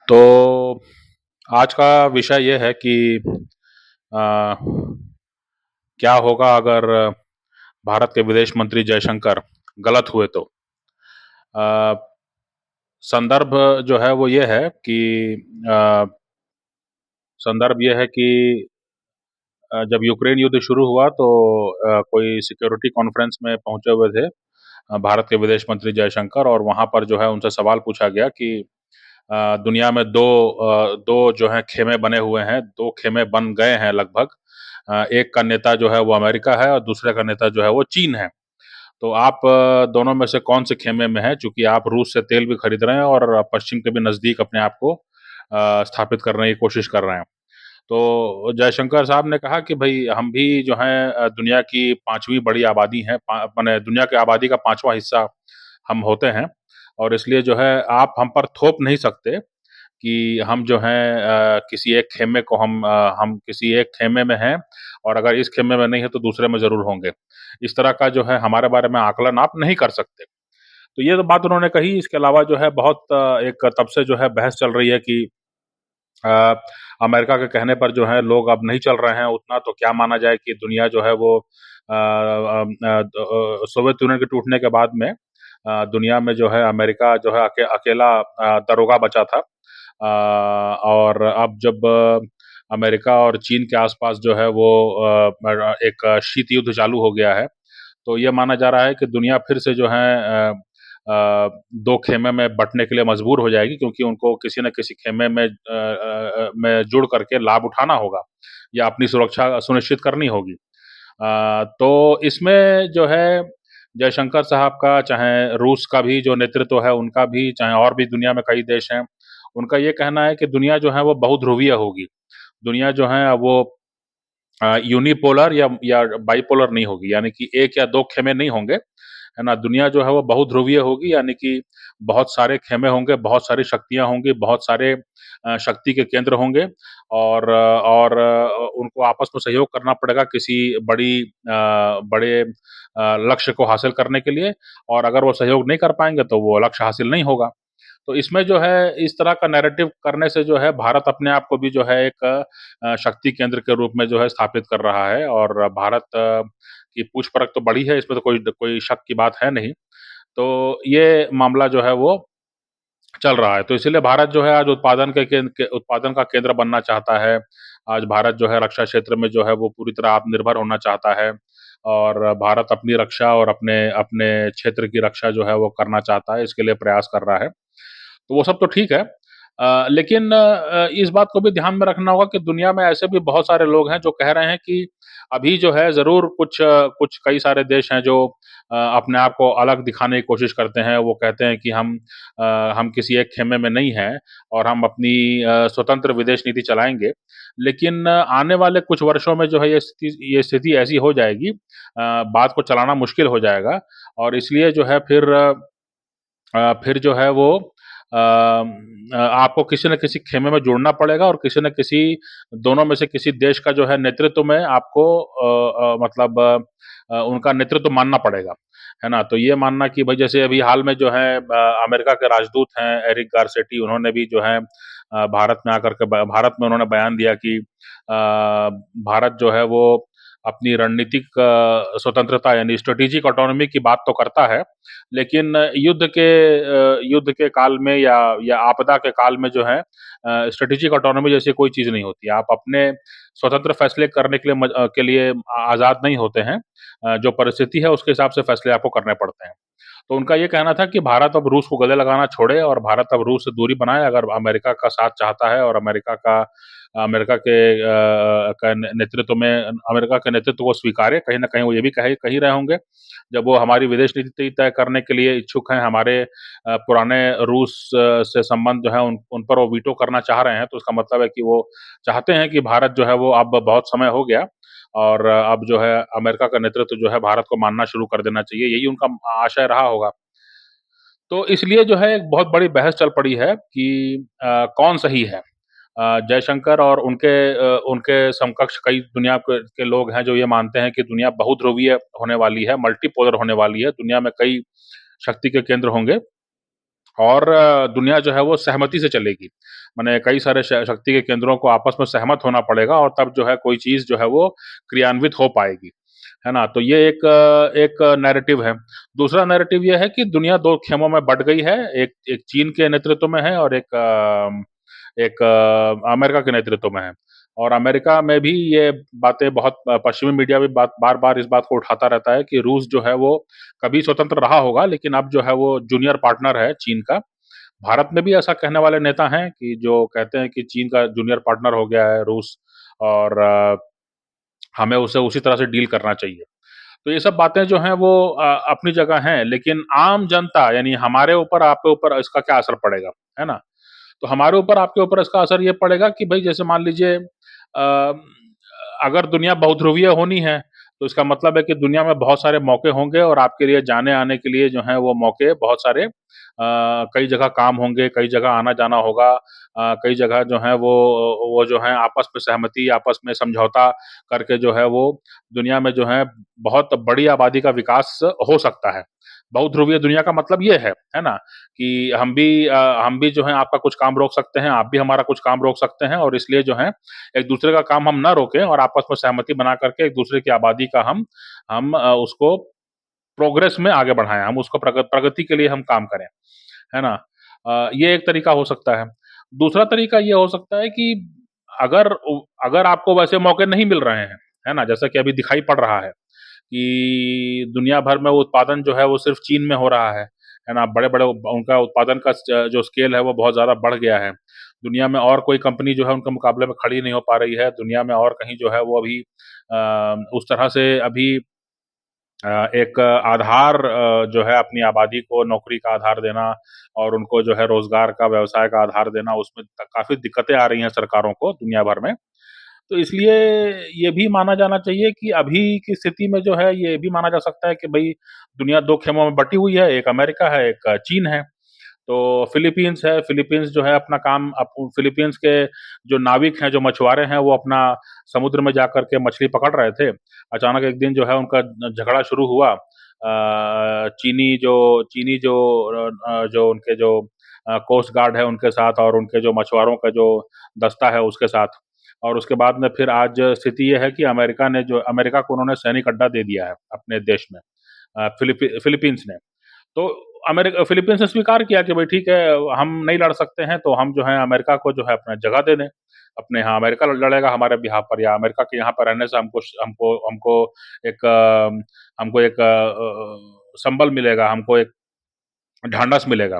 तो आज का विषय ये है कि अ, क्या होगा अगर भारत के विदेश मंत्री जयशंकर गलत हुए तो? अ, संदर्भ जो है वो ये है कि अ, संदर्भ ये है कि जब यूक्रेन युद्ध शुरू हुआ तो कोई सिक्योरिटी कॉन्फ्रेंस में पहुंचे हुए थे भारत के विदेश मंत्री जयशंकर, और वहां पर जो है उनसे सवाल पूछा गया कि दुनिया में दो जो है खेमे बने हुए हैं, दो खेमे बन गए हैं लगभग। एक का नेता जो है वो अमेरिका है और दूसरे का नेता जो है वो चीन है। तो आप दोनों में से कौन से खेमे में हैं? चूँकि आप रूस से तेल भी खरीद रहे हैं और पश्चिम के भी नज़दीक अपने आप को स्थापित करने की कोशिश कर रहे हैं। तो जयशंकर साहब ने कहा कि भई हम भी जो हैं दुनिया की 5वीं बड़ी आबादी हैं, माने दुनिया की आबादी का 5वां हिस्सा हम होते हैं, और इसलिए जो है आप हम पर थोप नहीं सकते कि हम जो हैं किसी एक खेमे को हम किसी एक खेमे में हैं, और अगर इस खेमे में नहीं है तो दूसरे में ज़रूर होंगे। इस तरह का जो है हमारे बारे में आकलन आप नहीं कर सकते। तो ये तो बात उन्होंने कही। इसके अलावा जो है बहुत एक तब से जो है बहस चल रही है कि अ, अमेरिका के कहने पर जो है लोग अब नहीं चल रहे हैं उतना, तो क्या माना जाए कि दुनिया जो है वो सोवियत यूनियन के टूटने के बाद में दुनिया में जो है अमेरिका जो है अकेला दरोगा बचा था। और अब जब अमेरिका और चीन के आसपास जो है वो एक शीत युद्ध चालू हो गया है, तो ये माना जा रहा है कि दुनिया फिर से जो है 2 खेमे में बँटने के लिए मजबूर हो जाएगी, क्योंकि उनको किसी न किसी खेमे में जुड़ करके लाभ उठाना होगा या अपनी सुरक्षा सुनिश्चित करनी होगी। तो इसमें जो है जयशंकर साहब का, चाहे रूस का भी जो नेतृत्व है उनका भी, चाहे और भी दुनिया में कई देश हैं, उनका ये कहना है कि दुनिया जो है वो बहुध्रुवीय होगी। दुनिया जो है वो यूनिपोलर या बाइपोलर नहीं होगी, यानी कि 1 या 2 खेमे नहीं होंगे, है ना? दुनिया जो है वो बहुध्रुवीय होगी, यानी कि बहुत सारे खेमे होंगे, बहुत सारी शक्तियाँ होंगी, बहुत सारे शक्ति के केंद्र होंगे, और उनको आपस में सहयोग करना पड़ेगा किसी बड़े लक्ष्य को हासिल करने के लिए, और अगर वो सहयोग नहीं कर पाएँगे तो वो लक्ष्य हासिल नहीं होगा। तो इसमें जो है इस तरह का नैरेटिव करने से जो है भारत अपने आप को भी जो है एक शक्ति केंद्र के रूप में जो है स्थापित कर रहा है, और भारत की पूछ-परख तो बड़ी है, इसमें तो कोई कोई शक की बात है नहीं। तो ये मामला जो है वो चल रहा है। तो इसीलिए भारत जो है आज उत्पादन का केंद्र बनना चाहता है। आज भारत जो है रक्षा क्षेत्र में जो है वो पूरी तरह आत्मनिर्भर होना चाहता है, और भारत अपनी रक्षा और अपने अपने क्षेत्र की रक्षा जो है वो करना चाहता है, इसके लिए प्रयास कर रहा है। तो वो सब तो ठीक है। लेकिन इस बात को भी ध्यान में रखना होगा कि दुनिया में ऐसे भी बहुत सारे लोग हैं जो कह रहे हैं कि अभी जो है ज़रूर कुछ कई सारे देश हैं जो अपने आप को अलग दिखाने की कोशिश करते हैं। वो कहते हैं कि हम किसी एक खेमे में नहीं हैं और हम अपनी स्वतंत्र विदेश नीति चलाएँगे। लेकिन आने वाले कुछ वर्षों में जो है ये स्थिति ऐसी हो जाएगी, बात को चलाना मुश्किल हो जाएगा, और इसलिए जो है फिर जो है वो आपको किसी न किसी खेमे में जुड़ना पड़ेगा, और किसी न किसी दोनों में से किसी देश का जो है नेतृत्व में आपको मतलब उनका नेतृत्व मानना पड़ेगा, है ना? तो ये मानना कि भई जैसे अभी हाल में जो है अमेरिका के राजदूत हैं एरिक गारसेटी, उन्होंने भी जो है भारत में आकर के भारत में उन्होंने बयान दिया कि भारत जो है वो अपनी रणनीतिक स्वतंत्रता यानी स्ट्रैटेजिक ऑटोनॉमी की बात तो करता है, लेकिन युद्ध के काल में या आपदा के काल में जो है स्ट्रैटेजिक ऑटोनॉमी जैसी कोई चीज़ नहीं होती है। आप अपने स्वतंत्र फैसले करने के लिए आज़ाद नहीं होते हैं। जो परिस्थिति है उसके हिसाब से फैसले आपको करने पड़ते हैं। तो उनका ये कहना था कि भारत अब रूस को गले लगाना छोड़े और भारत अब रूस से दूरी बनाए, अगर अमेरिका का साथ चाहता है और अमेरिका के नेतृत्व में अमेरिका के नेतृत्व को स्वीकारे। कहीं न कहीं वो ये भी कह ही रहे होंगे, जब वो हमारी विदेश नीति तय करने के लिए इच्छुक हैं, हमारे पुराने रूस से संबंध जो है उन पर वो वीटो करना चाह रहे हैं, तो उसका मतलब है कि वो चाहते हैं कि भारत जो है वो अब बहुत समय हो गया, और अब जो है अमेरिका का नेतृत्व जो है भारत को मानना शुरू कर देना चाहिए, यही उनका आशय रहा होगा। तो इसलिए जो है एक बहुत बड़ी बहस चल पड़ी है कि कौन सही है? जयशंकर और उनके समकक्ष कई दुनिया के लोग हैं जो ये मानते हैं कि दुनिया बहुध्रुवीय होने वाली है, मल्टीपोलर होने वाली है, दुनिया में कई शक्ति के केंद्र होंगे, और दुनिया जो है वो सहमति से चलेगी। माने कई सारे शक्ति के केंद्रों को आपस में सहमत होना पड़ेगा और तब जो है कोई चीज़ जो है वो क्रियान्वित हो पाएगी। है ना? तो ये एक नैरेटिव है। दूसरा नैरेटिव ये है कि दुनिया 2 खेमों में बँट गई है। एक एक चीन के नेतृत्व में है और एक अमेरिका के नेतृत्व में है। और अमेरिका में भी ये बातें बहुत पश्चिमी मीडिया भी बार-बार इस बात को उठाता रहता है कि रूस जो है वो कभी स्वतंत्र रहा होगा, लेकिन अब जो है वो जूनियर पार्टनर है चीन का। भारत में भी ऐसा कहने वाले नेता हैं कि जो कहते हैं कि चीन का जूनियर पार्टनर हो गया है रूस और हमें उसे उसी तरह से डील करना चाहिए। तो ये सब बातें जो हैं वो अपनी जगह हैं, लेकिन आम जनता यानी हमारे ऊपर, आपके ऊपर इसका क्या असर पड़ेगा, है ना? तो हमारे ऊपर, आपके ऊपर इसका असर ये पड़ेगा कि भई जैसे मान लीजिए अगर दुनिया बहुध्रुवीय होनी है, तो इसका मतलब है कि दुनिया में बहुत सारे मौके होंगे और आपके लिए जाने-आने के लिए जो हैं वो मौके बहुत सारे कई जगह काम होंगे, कई जगह आना-जाना होगा। कई जगह जो है वो जो है आपस में सहमति, आपस में समझौता करके जो है वो दुनिया में जो है बहुत बड़ी आबादी का विकास हो सकता है। बहुध्रुवीय दुनिया का मतलब ये है ना? कि हम भी जो है आपका कुछ काम रोक सकते हैं, आप भी हमारा कुछ काम रोक सकते हैं और इसलिए जो है एक दूसरे का काम हम ना रोकें और आपस में सहमति बना करके एक दूसरे की आबादी का हम उसको प्रोग्रेस में आगे बढ़ाएँ, हम उसको प्रगति के लिए हम काम करें, है ना? ये एक तरीका हो सकता है। दूसरा तरीका ये हो सकता है कि अगर आपको वैसे मौके नहीं मिल रहे हैं, है ना? जैसा कि अभी दिखाई पड़ रहा है कि दुनिया भर में वो उत्पादन जो है वो सिर्फ़ चीन में हो रहा है ना? बड़े-बड़े उनका उत्पादन का जो स्केल है वो बहुत ज़्यादा बढ़ गया है। दुनिया में और कोई कंपनी जो है उनके मुकाबले में खड़ी नहीं हो पा रही है। दुनिया में और कहीं जो है वो अभी उस तरह से अभी एक आधार जो है अपनी आबादी को नौकरी का आधार देना और उनको जो है रोज़गार का, व्यवसाय का आधार देना, उसमें काफ़ी दिक्कतें आ रही हैं सरकारों को दुनिया भर में। तो इसलिए ये भी माना जाना चाहिए कि अभी की स्थिति में जो है ये भी माना जा सकता है कि भई दुनिया 2 खेमों में बँटी हुई है, एक अमेरिका है, एक चीन है। तो फिलीपींस है, फिलीपींस जो है अपना काम फिलीपींस के जो नाविक हैं, जो मछुआरे हैं, वो अपना समुद्र में जाकर के मछली पकड़ रहे थे। अचानक एक दिन जो है उनका झगड़ा शुरू हुआ। जो उनके जो कोस्ट गार्ड है उनके साथ और उनके जो मछुआरों का जो दस्ता है उसके साथ। और उसके बाद में फिर आज स्थिति ये है कि अमेरिका को उन्होंने सैनिक अड्डा दे दिया है अपने देश में, फिलीपींस ने। तो फिलीपींस ने स्वीकार किया कि भाई ठीक है, हम नहीं लड़ सकते हैं तो हम जो है अमेरिका को जो है अपना जगह दे दें। अपने यहाँ अमेरिका लड़ेगा हमारे बिहाफ़ पर या अमेरिका के यहाँ पर रहने से हमको हमको एक हमको एक संबल मिलेगा, हमको एक ढाँढस मिलेगा।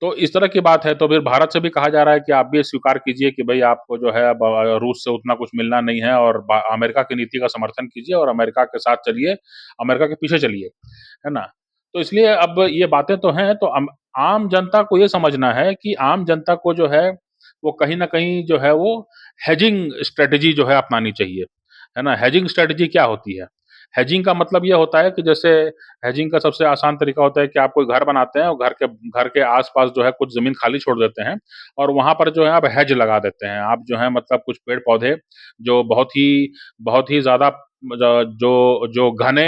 तो इस तरह की बात है, तो फिर भारत से भी कहा जा रहा है कि आप भी स्वीकार कीजिए कि भई आपको जो है अब रूस से उतना कुछ मिलना नहीं है और अमेरिका की नीति का समर्थन कीजिए और अमेरिका के साथ चलिए, अमेरिका के पीछे चलिए, है ना? तो इसलिए अब ये बातें तो हैं, तो आम जनता को ये समझना है कि आम जनता को जो है, वो कहीं न कहीं जो है वो हेजिंग स्ट्रैटेजी जो है अपनानी चाहिए, है ना? हेजिंग स्ट्रैटेजी क्या होती है? हेजिंग का मतलब ये होता है कि जैसे हेजिंग का सबसे आसान तरीका होता है कि आप कोई घर बनाते हैं और घर के आस-पास जो है कुछ ज़मीन खाली छोड़ देते हैं और वहाँ पर जो है आप हेज लगा देते हैं। आप जो है मतलब कुछ पेड़-पौधे जो बहुत ही ज़्यादा जो जो घने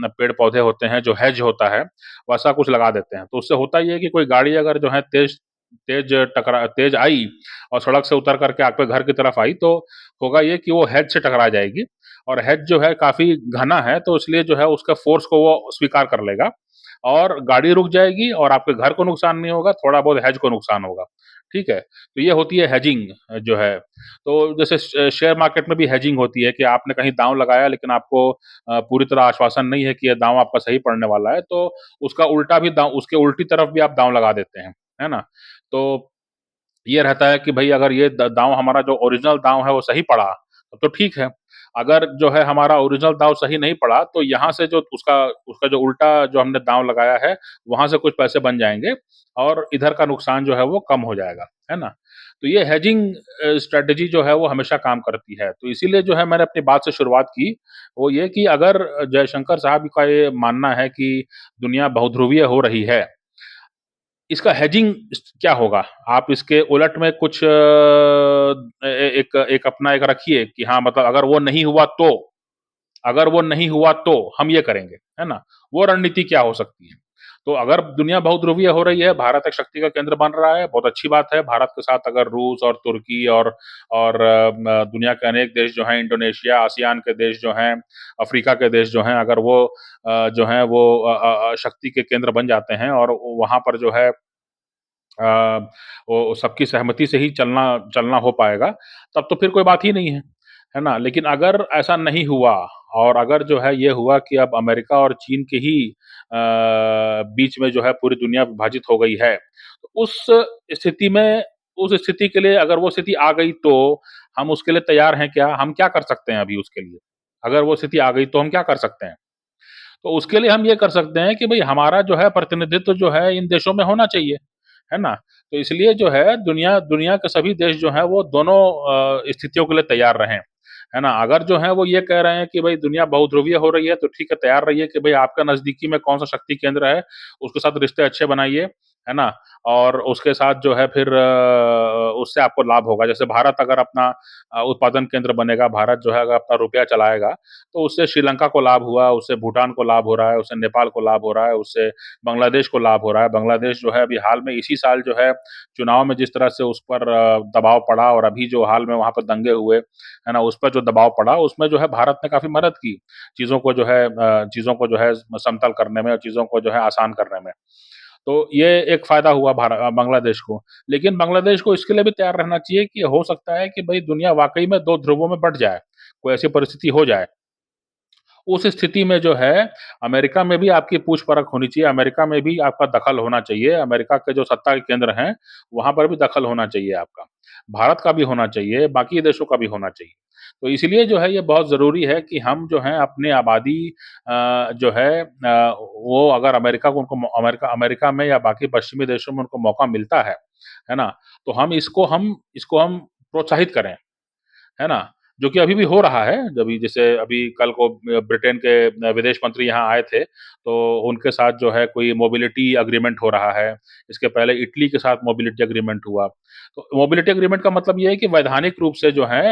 पेड़-पौधे होते हैं, जो हेज होता है, वैसा कुछ लगा देते हैं। तो उससे होता ये है कि कोई गाड़ी अगर जो है तेज़ आई और सड़क से उतर करके आपके घर की तरफ आई, तो होगा ये कि वो हेज से टकरा जाएगी और हेज जो है काफ़ी घना है, तो इसलिए जो है उसका फ़ोर्स को वो स्वीकार कर लेगा और गाड़ी रुक जाएगी और आपके घर को नुकसान नहीं होगा, थोड़ा बहुत हेज को नुकसान होगा, ठीक है? तो ये होती है हेजिंग जो है। तो जैसे शेयर मार्केट में भी हेजिंग होती है कि आपने कहीं दाँव लगाया लेकिन आपको पूरी तरह आश्वासन नहीं है कि ये दाँव आपका सही पड़ने वाला है, तो उसके उल्टी तरफ भी आप दाँव लगा देते हैं, है ना? तो ये रहता है कि भई अगर ये द दाँव हमारा जो ओरिजिनल दाँव है वो सही पड़ा, तो ठीक है। अगर जो है हमारा ओरिजिनल दाँव सही नहीं पड़ा, तो यहाँ से जो उसका उसका जो उल्टा जो हमने दाँव लगाया है, वहाँ से कुछ पैसे बन जाएँगे और इधर का नुकसान जो है वो कम हो जाएगा, है ना? तो ये हेजिंग स्ट्रैटेजी जो है वो हमेशा काम करती है। तो इसीलिए जो है मैंने अपनी बात से शुरुआत की, वो ये कि अगर जयशंकर साहब का ये मानना है कि दुनिया बहुध्रुवीय हो रही है, इसका हेजिंग क्या होगा? आप इसके उलट में कुछ एक एक अपना एक रखिए कि हाँ, मतलब अगर वो नहीं हुआ तो हम ये करेंगे, है ना? वो रणनीति क्या हो सकती है? तो अगर दुनिया बहुध्रुवीय हो रही है, भारत एक शक्ति का केंद्र बन रहा है, बहुत अच्छी बात है। भारत के साथ अगर रूस और तुर्की और दुनिया के अनेक देश जो हैं, इंडोनेशिया, आसियान के देश जो हैं, अफ्रीका के देश जो हैं, अगर वो जो हैं वो शक्ति के केंद्र बन जाते हैं और वहाँ पर जो है अ, वो सबकी सहमति से ही चलना चलना हो पाएगा, तब तो फिर कोई बात ही नहीं है ना? लेकिन अगर ऐसा नहीं हुआ और अगर जो है ये हुआ कि अब अमेरिका और चीन के ही बीच में जो है पूरी दुनिया विभाजित हो गई है, तो स्थिति में उस स्थिति के लिए अगर वो स्थिति आ गई तो हम उसके लिए तैयार हैं क्या? हम क्या कर सकते हैं अभी उसके लिए? अगर वो स्थिति आ गई तो हम क्या कर सकते हैं? तो उसके लिए हम ये कर सकते हैं कि भई हमारा जो है प्रतिनिधित्व जो है इन देशों में होना चाहिए, है ना? तो इसलिए जो है दुनिया दुनिया के सभी देश जो हैं वो दोनों स्थितियों के लिए तैयार रहें, है ना? अगर जो है वो ये कह रहे हैं कि भई दुनिया बहुध्रुवीय हो रही है तो ठीक है तैयार रहिए कि भई आपका नज़दीकी में कौन-सा शक्ति केंद्र है, उसके साथ रिश्ते अच्छे बनाइए, है ना? और उसके साथ जो है फिर उससे आपको लाभ होगा। जैसे भारत अगर अपना उत्पादन केंद्र बनेगा, भारत जो है अगर अपना रुपया चलाएगा, तो उससे श्रीलंका को लाभ हुआ, उससे भूटान को लाभ हो रहा है, उससे नेपाल को लाभ हो रहा है, उससे बांग्लादेश को लाभ हो रहा है। बांग्लादेश जो है अभी हाल में इसी साल जो है चुनाव में जिस तरह से उस पर दबाव पड़ा और अभी जो हाल में वहाँ पर दंगे हुए, है ना? उस पर जो दबाव पड़ा, उसमें जो है भारत ने काफ़ी मदद की, चीज़ों को जो है समतल करने में और चीज़ों को जो है आसान करने में। तो ये एक फ़ायदा हुआ बांग्लादेश को। लेकिन बांग्लादेश को इसके लिए भी तैयार रहना चाहिए कि हो सकता है कि भई दुनिया वाक़ई में 2 ध्रुवों में बँट जाए, कोई ऐसी परिस्थिति हो जाए। उस स्थिति में जो है, अमेरिका में भी आपकी पूछ-परख होनी चाहिए, अमेरिका में भी आपका दखल होना चाहिए, अमेरिका के जो सत्ता के केंद्र हैं, वहाँ पर भी दखल होना चाहिए आपका। भारत का भी होना चाहिए, बाकी देशों का भी होना चाहिए। तो इसलिए जो है ये बहुत ज़रूरी है कि हम जो हैं अपनी आबादी जो है वो अगर अमेरिका को उनको अमेरिका में या बाकी पश्चिमी देशों में उनको मौका मिलता है ना? तो हम इसको हम प्रोत्साहित करें। है ना? जो कि अभी भी हो रहा है, अभी जैसे अभी कल को ब्रिटेन के विदेश मंत्री यहाँ आए थे, तो उनके साथ जो है कोई मोबिलिटी एग्रीमेंट हो रहा है। इसके पहले इटली के साथ मोबिलिटी एग्रीमेंट हुआ। तो मोबिलिटी एग्रीमेंट का मतलब ये है कि वैधानिक रूप से जो है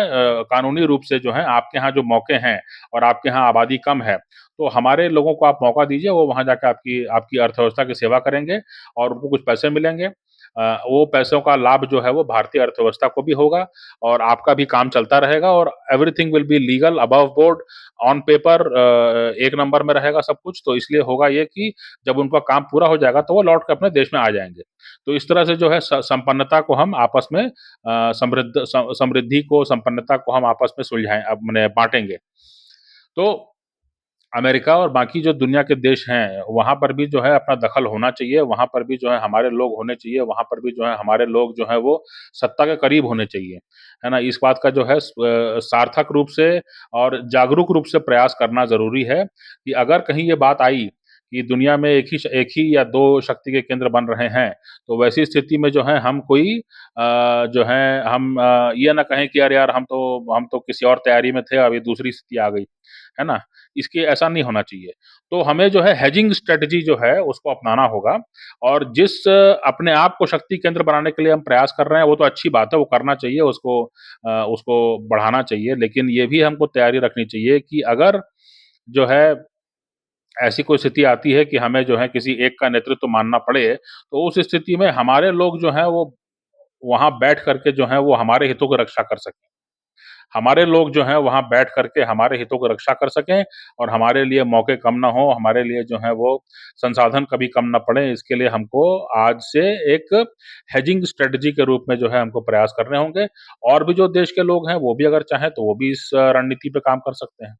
कानूनी रूप से जो है आपके यहाँ जो मौके हैं और आपके यहाँ आबादी कम है, तो हमारे लोगों को आप मौका दीजिए, वो वहाँ जाके आपकी आपकी अर्थव्यवस्था की सेवा करेंगे और उनको कुछ पैसे मिलेंगे। वो पैसों का लाभ जो है वो भारतीय अर्थव्यवस्था को भी होगा और आपका भी काम चलता रहेगा और everything will be legal above board on paper एक नंबर में रहेगा सब कुछ। तो इसलिए होगा ये कि जब उनका काम पूरा हो जाएगा तो वो लौट के अपने देश में आ जाएँगे। तो इस तरह से जो है संपन्नता को हम आपस में समृद्धि को, संपन्नता को हम आपस में सुलझाएँ मने बाँटेंगे। तो अमेरिका और बाकी जो दुनिया के देश हैं, वहाँ पर भी जो है अपना दखल होना चाहिए, वहाँ पर भी जो है हमारे लोग होने चाहिए, वहाँ पर भी जो है हमारे लोग जो हैं वो सत्ता के करीब होने चाहिए, है ना? इस बात का जो है सार्थक रूप से और जागरूक रूप से प्रयास करना ज़रूरी है कि अगर कहीं ये बात आई कि दुनिया में एक ही या 2 शक्ति के केंद्र बन रहे हैं, तो वैसी स्थिति में जो है हम कोई जो है हम ये ना कहें कि यार यार हम तो किसी और तैयारी में थे, अभी दूसरी स्थिति आ गई, है ना? इसके ऐसा नहीं होना चाहिए। तो हमें जो है हेजिंग स्ट्रैटेजी जो है उसको अपनाना होगा और जिस अपने आप को शक्ति केंद्र बनाने के लिए हम प्रयास कर रहे हैं वो तो अच्छी बात है, वो करना चाहिए उसको बढ़ाना चाहिए। लेकिन ये भी हमको तैयारी रखनी चाहिए कि अगर जो है ऐसी कोई स्थिति आती है कि हमें जो है किसी एक का नेतृत्व मानना पड़े, तो उस स्थिति में हमारे लोग जो हैं वो वहाँ बैठ कर के जो हैं वो हमारे हितों की रक्षा कर सकें। हमारे लोग जो हैं वहाँ बैठ कर के हमारे हितों की रक्षा कर सकें और हमारे लिए मौके कम ना हों, हमारे लिए जो है वो संसाधन कभी कम ना पड़े, इसके लिए हमको आज से एक हेजिंग स्ट्रैटेजी के रूप में जो है हमको प्रयास करने होंगे और भी जो देश के लोग हैं, वो भी अगर चाहें तो वो भी इस रणनीति पे काम कर सकते हैं।